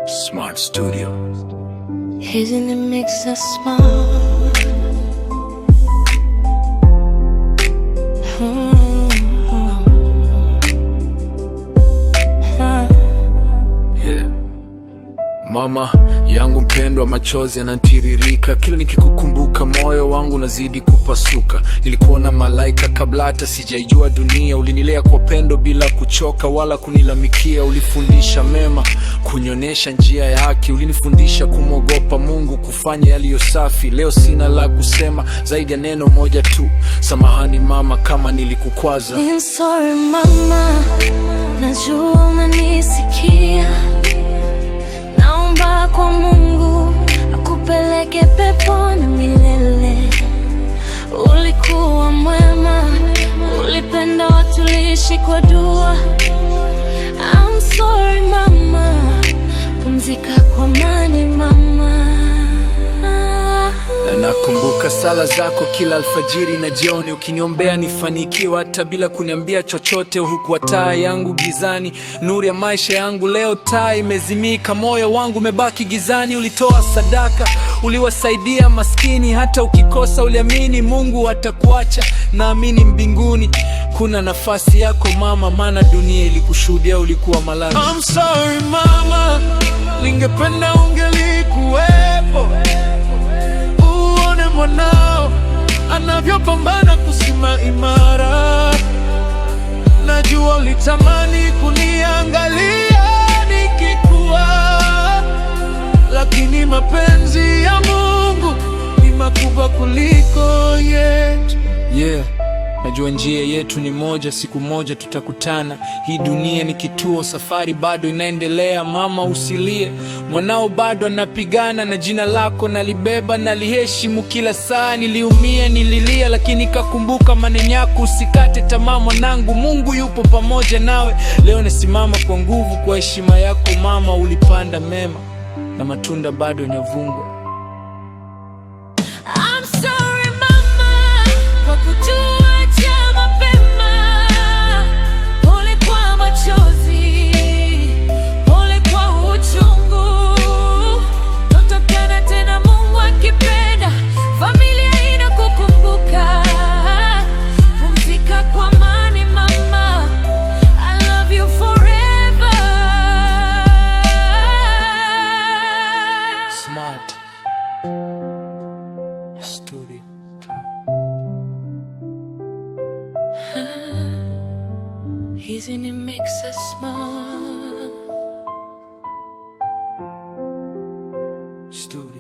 Smart Studio. He's in the mix of smart. Yeah. Mama yangu mpendwa, machozi yanatiririka kila nikikukumbuka, moyo wangu unazidi kupasuka. Nilikuona malaika kabla hata sijaijua dunia. Ulinilea kwa pendo bila kuchoka wala kunilamikia. Ulifundisha mema, kunionesha njia ya haki. Ulinifundisha kumwogopa Mungu, kufanya yaliyo safi. Leo sina la kusema zaidi ya neno moja tu: samahani mama kama nilikukwaza. I'm sorry mama, najua unanisikia. Naomba kwa Mungu akupeleke peponi milele. Ulikuwa mwema, ulipenda watu, uliishi kwa dua. I'm sorry mama, pumzika kwa amani mama. Na nakumbuka sala zako kila alfajiri na jioni, ukiniombea nifanikiwe hata bila kuniambia chochote. Hukuwa taa yangu gizani, nuru ya maisha yangu. Leo taa imezimika, moyo wangu umebaki gizani. Ulitoa sadaka, uliwasaidia maskini, hata ukikosa uliamini Mungu atakuacha. Naamini mbinguni kuna nafasi yako mama, maana dunia ilikushuhudia ulikuwa malaki. I'm sorry mama, ningependa ungelikuwepo, uone mwanao anavyopambana kusimama imara. Najua ulitamani kuniangalia nikikua, lakini mapenzi ya Mungu ni makubwa kuliko yetu. Yeah. Najua njia yetu ni moja, siku moja tutakutana. Hii dunia ni kituo, safari bado inaendelea. Mama usilie, mwanao bado anapigana, na jina lako nalibeba, naliheshimu kila saa. Niliumia, nililia, lakini kakumbuka maneno yako: usikate tamaa mwanangu, Mungu yupo pamoja nawe. Leo nasimama kwa nguvu, kwa heshima yako mama. Ulipanda mema na matunda bado yanavungwa. I'm sorry mama, kwa kutuacha mapema. Pole kwa machozi, pole kwa uchungu. Tutakutana tena Mungu akipenda, familia inakukumbuka. Pumzika kwa amani mama, I love you forever. Smart Studio. He's in the mix of smart Studio.